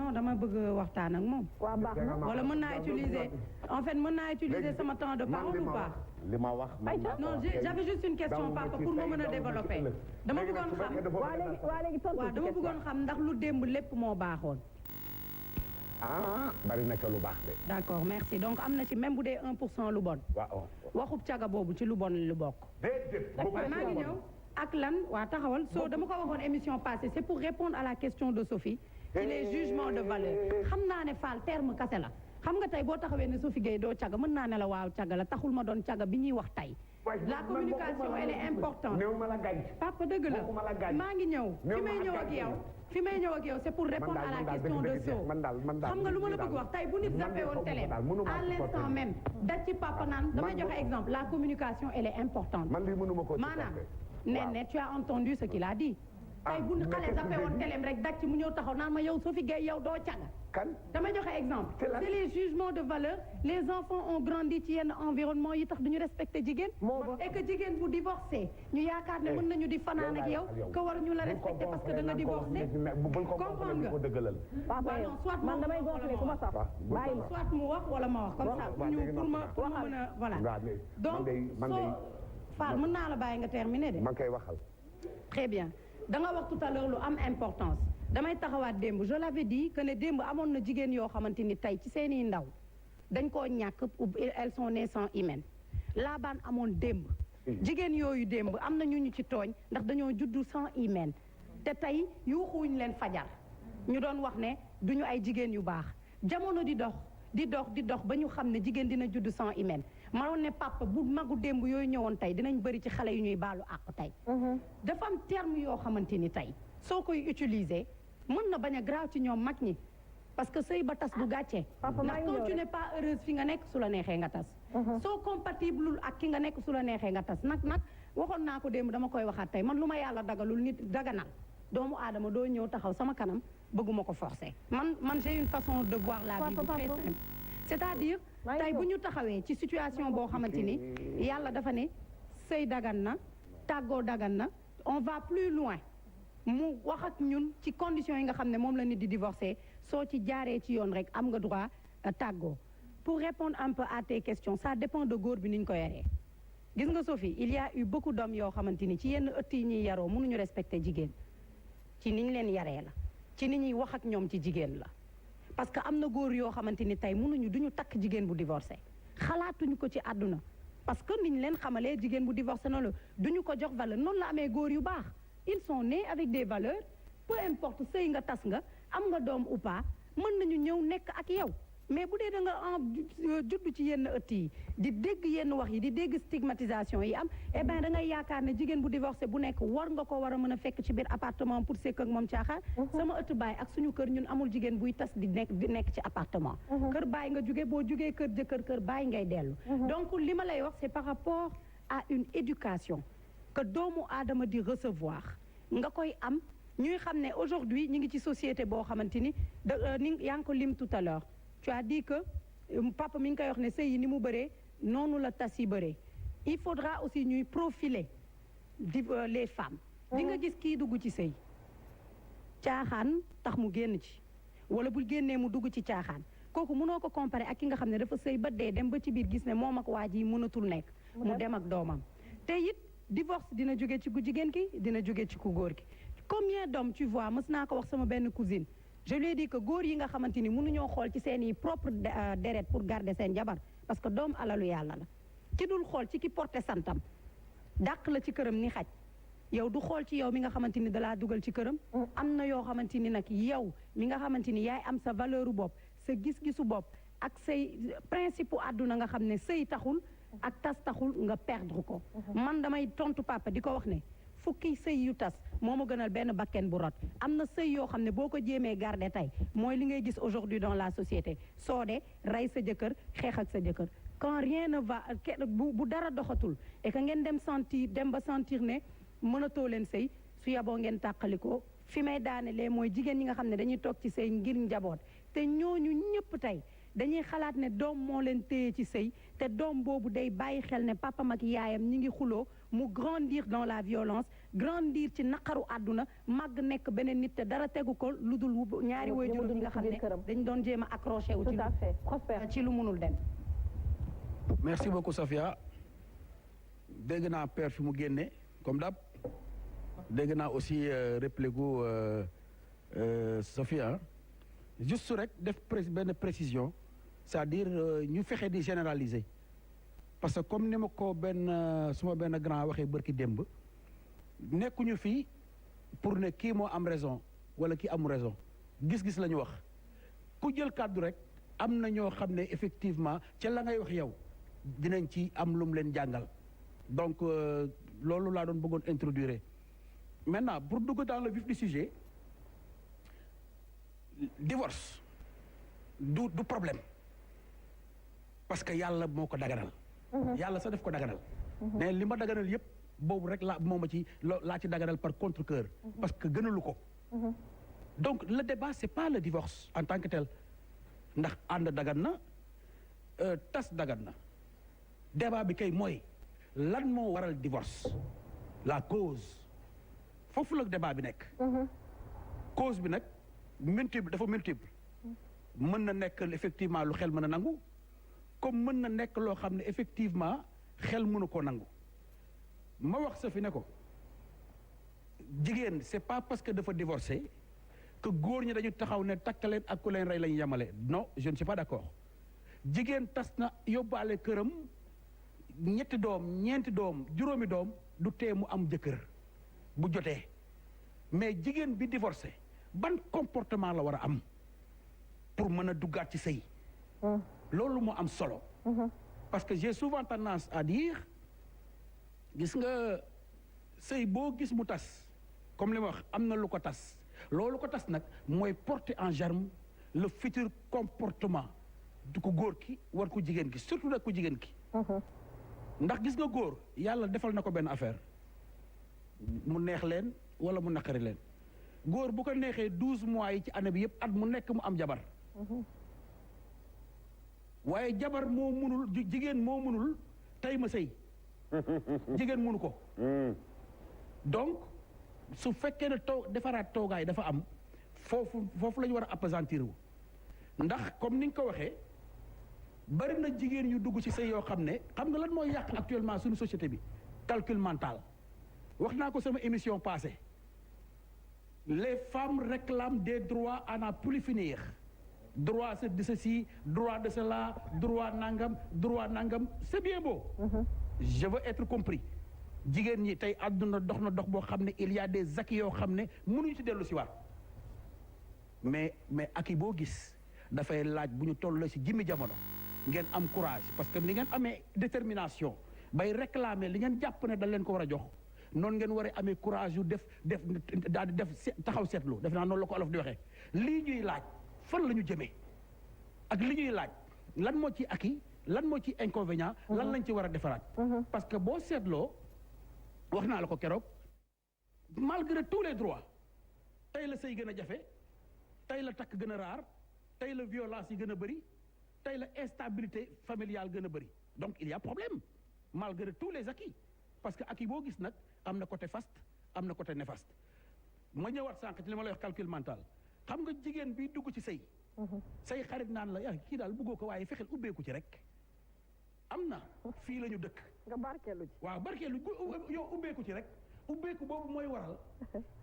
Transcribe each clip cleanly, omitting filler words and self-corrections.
non dama bëgg waxtaan ak moom. waaw baax na wala mën naa utiliser en fait mën naa utiliser sama temps de parole ou pas. li ma wax non j'avais juste une question papa pour ma mën a développer. dama bëggoon xam waa léegi tontu waaw dama bëggoon xam ndax lu démb lépp moo baaxoon. bari na ca lu baax de. d'accord merci donc am na ci même bu dee 1% lu bon. waaw waxub caga boobu ci lu bon lu bokk. déedéet. maa ngi ñëw ak lan waa taxawal soo dama ko waxoon émission passée c'est pour répondre à la question de Sophie. ci les jugements de valeur. xam naa ne Fall terme kase la. xam nga tey boo taxawee ne Sophie Gueye doo caga mën naa ne la waaw caga la taxul ma doon caga bi ñuy wax tey. la communication elle est importante. papa dëgg la maa ngi ñëw. fi may ñëw ak yow c'est pour répondre à la question de So. xam nga lu ma la bëgg wax tey bu nit zappé woon télé à l'instant même da ci papa naan damay joxe exemple la communication elle est importante. maanaam ne tu as entendu ce qu'il a dit. tey bu xale zappé woon télé rek da ci mu ñëw taxaw naan ma yow Sophie Gueye yow doo caga. damay joxe exemple. c'est les jugements de valeur les enfants ont grandi ci yenn environnement yi tax duñu respecter jigéen. et que jigéen bu divorcé ñu yaakaar ne mën nañu di fanaan ak yow que war ñu la respecter parce que da nga divorcé. comprendre nga. waaw non soit man damay gonfler ku ma sax bàyyi ma soit mu wax wala ma wax comme ça pour ma mën a voilà. donc soo Fall mën naa la bàyyi nga terminer de. man kay waxal. très bien da nga wax tout à l'heure lu am importance. damay taxawaat démb je l'avais dit que ne démb amoon na jigéen yoo xamante ni tey ci seeni ndaw dañ koo ñàkk elles sont nées sans hymen laabaan amoon démb jigéen yooyu démb am na ñu ci tooñ ndax dañoo juddu sans hymen te tey yuuxuwuñ leen fajar ñu doon wax ne duñu ay jigéen yu baax jamono di dox ba ñu xam ne jigéen dina juddu sans hymen manoon ne papa bu magu démb yooyu ñëwoon tey dinañ bëri ci xale yu ñuy baalu àq tey dafa am terme yoo xamante ni tey soo koy utiliser mën na bañ a graaw ci ñoom mag ñi parce que sëy ba tas du gàcce ndax quand tu n'es pas heureuse fi nga nekk su la neexee nga tas soo compatible ak ki nga nekk su la neexee nga tas nag waxoon naa ko démb dama koy waxaat tey man lu ma yàlla dagalul nit daganal doomu aadama doo ñëw taxaw sama kanam bëgguma ko forcer man j'ai une façon de voir la vie très simple c'est-à-dire tey bu ñu taxawee ci situation boo xamante ni yàlla dafa ne sëy dagan na tàggoo dagan na on va plus loin mu wax ak ñun ci conditions yi nga xam ne moom la nit di divorcer soo ci jaaree ci yoon rek am nga droit tàggoo pour répondre un peu à tes questions ça dépend de góor bi ni ñu ko yaree gis nga Sophie il y a eu beaucoup d'hommes yoo xamante ni ci yenn ëtt yi ñuy yaroo mënuñu respecter jigéen ci ni ñu leen yaree la ci ni ñuy wax ak ñoom ci jigéen la parce que am na góor yoo xamante ni tey mënuñu duñu takk jigéen bu divorcé xalaatuñu ko ci àdduna parce que niñ leen xamalee jigéen bu divorcé noonu la duñu ko jox valeur noonu la amee góor yu baax ils sont nés avec des valeurs peu importe sëy nga tas nga am nga doom ou pas mën nañu ñëw nekk ak yow mais bu dee da nga juddu ci yenn ëtt yi di dégg yenn wax yi di dégg stigmatisation yi am eh bien da ngay yaakaar ne jigéen bu divorcé bu nekk war nga ko war a mën a fekk ci biir appartement pour sekk ak moom caaxaan sama ëtt baay ak suñu kër ñun amul jigéen buy tas di nekk ci appartement kër baay nga jóge boo jógee kër jëkkër kër baay ngay dellu donc li ma lay wax c'est par rapport à une éducation que doomu aadama di recevoir nga koy am ñuy xam ne aujourd'hui ñu ngi ci société boo xamante ni yaa ngi ko lim tout à l'heure tu as dit que papa mi ngi koy wax ne sëy yi ni mu bëree noonu la tas yi bëree il faudra aussi ñuy profiler les femmes di nga gis kii dugg ci sëy caaxaan tax mu génn ci wala bu génnee mu dugg ci caaxaan kooku mënoo ko comparer ak ki nga xam ne dafa sëy ba dee dem ba ci biir gis ne moom ak waa ji mënatul nekk mu dem ak doomam te it divorce dina jóge ci ku jigéen ki dina jóge ci ku góor ki combien d'hommes tu vois mës naa ko wax sama benn cousine je lui ai dit que góor yi nga xamante ni mënuñoo xool ci seen i propre deret pour garder seen jabar parce que doom alalu yàlla la ci dul xool ci ki porté santam dàq la ci këram ni xaj yow du xool ci yow mi nga xamante ni dalaa dugal ci këram am na yoo xamante ni nag yow mi nga xamante ni yaay am sa valeur bopp sa gis-gisu bopp ak say principe àdduna nga xam ne sëy taxul ak tas taxul nga perdre ko man damay tontu papa di ko wax ne fukki sëy yu tas moo ma gënal benn bakken bu rot am na sëy yoo xam ne boo ko jéemee garder tey mooy li ngay gis aujourd'hui dans la société soo de rey sa jëkkër xeex ak sa jëkkër quand rien ne va bu dara doxatul et que ngeen dem ba sentir ne mënatoo leen sëy su yaboo ngeen tàqalikoo fi may daanelee mooy jigéen ñi nga xam ne dañuy toog ci sëy ngir njaboot te ñooñu ñëpp tey dañuy xalaat ne doom moo leen téye ci sëy te doom boobu day bàyyi xel ne papam ak yaayam ñi ngi xuloo mu grandir dans la violence grandir ci naqaru àdduna màgg nekk beneen nit te dara tegu ko lu dul ñaari waajur yi nga xam ne dañ doon jéem a accroché wu ci lu munul dem. merci beaucoup Safia dégg naa père fi mu génne comme d'hab dégg naa aussi réplique gu Safia juste rek def benn précision c'est-à-dire ñu fexe di généraliser parce que comme ni ma ko suma benn grand waxee bërki démb nekkuñu fii pour ne kii moo am raison wala kii amul raison gis-gis la ñu wax ku jël kàddu rek am na ñoo xam ne effectivement ca la ngay wax yow dinañ ci am lu mu leen jàngal donc loolu laa doon bëggoon introduire maintenant pour dugg dans le vif du sujet divorce du problème parce que yàlla moo ko daganal yàlla sax def ko daganal mais li ma daganal yëpp boobu rek laa ci daganal par contre-cœur parce que gënalu ko donc le débat c'est pas le divorce en tant que tel ndax ànd dagan na tas dagan na débat bi kay mooy lan moo waral divorce la cause foofu la débat bi nekk cause bi nag dafa multiple mën na nekk effectivement lu xel mën a nangu comme mën na nekk loo xam ne effectivement xel mënu koo nangu ma wax sa fi ne ko jigéen c'est pas parce que dafa divorcé que góor ñi dañu taxaw ne takkaleen ak ku leen rey la ñu yemale non je ne suis pas d'accord jigéen tas na yóbbaale këram ñetti doom ñeenti doom juróomi doom du tee mu am jëkkër bu jotee mais jigéen bi divorcé ban comportement la war a am pour mën a duggaat ci sëy loolu moo am solo parce que j'ai souvent tendance à dire gis nga sëy boo gis mu tas comme li ma wax am na lu ko tas loolu ko tas nag mooy porter en germe le futur comportement du ko góor ki war ko jigéen ki surtout nag ko jigéen ki ndax gis nga góor yàlla defal na ko benn affaire mu neex leen wala mu naqari leen góor bu ko neexee 12 mois yi ci année bi yëpp at mu nekk mu am jabar waaye jabar moo munul jigéen moo munul tey ma sëy jigéen munu ko donc su fekkee ne defaraat toogaay dafa am foofu la ñu war a appesantir wu ndax comme ni nga ko waxee bari na jigéen yu dugg ci sëy yoo xam ne xam nga lan mooy yàq actuellement suñu société bi calcul mental wax naa ko sama émission passée les femmes réclament des droits à n'en plus finir droit de ceci droit de cela droit nangam c'est bien beau je veux être compris jigéen ñi tey àdduna dox na dox boo xam ne il y a des acquis yoo xam ne mënuñu ci dellu si waat mais acquis boo gis dafay laaj bu ñu toll si jimmi jamono ngeen am courage parce que ni ngeen amee détermination bay réclamer li ngeen jàpp ne dañ leen ko war a jox noonu ngeen war a amee courage yu def daal di def taxaw seetlu def naa noonu la ko olof di waxee lii ñuy laaj fan la ñu jëmee ak li ñuy laaj lan moo ci acquis lan moo ci inconvénient lan lañ ci war a defaraat parce que boo seetloo wax naa la ko keroog malgré tous les droits tey la sëy gën a jafe tey la takk gën a raar tey la violence yi gën a bëri tey la instabilité familiale gën a bëri donc il y a problème malgré tous les acquis parce que acquis boo gis nag am na côté faste am na côté néfaste ma ñëwaat sànq ci li ma lay wax calcul mental xam nga jigéen bi dugg ci sëy say xarit naan la yaa kii daal bëggoo ko waaye fexeel ubbeeku ci rek am na fii la ñu dëkk nga barkeelu ci waaw barkeelu yow ubbeeku ci rek ubbeeku boobu mooy waral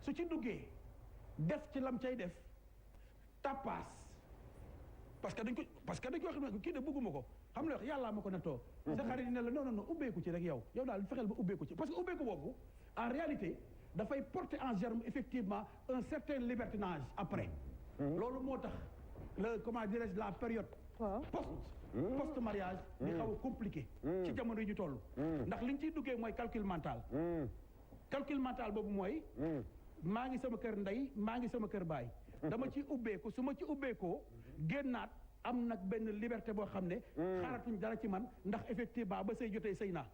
su ci duggee def ci lam cay def tappaas parce que dañ ko xam ne kii de bëgguma ko xam nga yàllaa ma ko nettoo sa xarit ne la non ubbeeku ci rek yow daal fexeel ba ubbeeku ci parce que ubbeeku boobu en réalité dafay porter en germe effectivement un certain libertinage après loolu moo tax comment dirais-je la période post mariage di xaw a compliqué ci jamono yi ñu toll ndax liñ ciy duggee mooy calcul mental boobu mooy maa ngi sama kër ndey maa ngi sama kër baay dama ci ubbeeku su ma ci ubbeekoo génnaat am nag benn liberté boo xam ne xaaratuñ dara ci man ndax effectivement ba sëy jotee sëy naa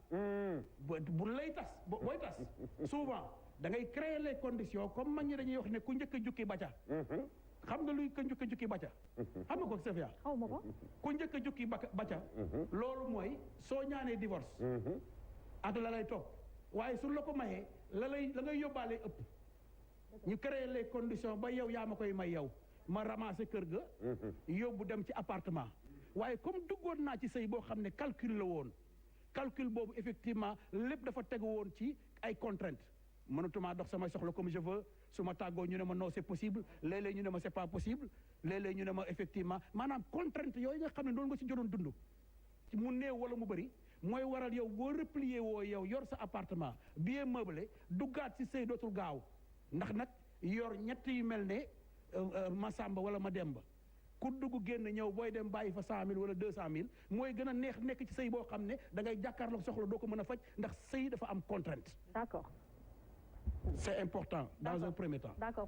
bu lay tas booy tas souvent da ngay créer les conditions comme mag ñi dañuy wax ne ku njëkk a jukki baca xam nga luy ku njëkk a jukki baca xam nga ko Safia xaw ma ko ku njëkk a jukki baca loolu mooy soo ñaanee divorce ak la lay topp waaye su la ko mayee la ngay yóbbaale ëpp ñu créer les conditions ba yow yaa ma koy may yow ma ramasser kër ga yóbbu dem ci appartement waaye comme duggoon naa ci sëy boo xam ne calcul la woon calcul boobu effectivement lépp dafa tegu woon ci ay contraintes mënatumaa dox samay soxla comme je veux su ma tàggoo ñu ne ma non c'est possible léeg-léeg ñu ne ma c'est pas possible léeg-léeg ñu ne ma effectivement maanaam contrainte yooyu nga xam ne doon nga ci jodoon dund mu néew wala mu bëri mooy waral yow boo replier woo yow yor sa appartement bien meublé duggaat ci sëy dootul gaaw ndax nag yor ñett yu mel ne Masamba wala Mademba ku dugg génn ñëw booy dem bàyyi fa 100 000 wala 200 000 mooy gën a neex nekk ci sëy boo xam ne da ngay jàkkaarloog soxla doo ko mën a faj ndax sëy dafa am contrainte. D'accord. C'est important dans un premier temps. D'accord.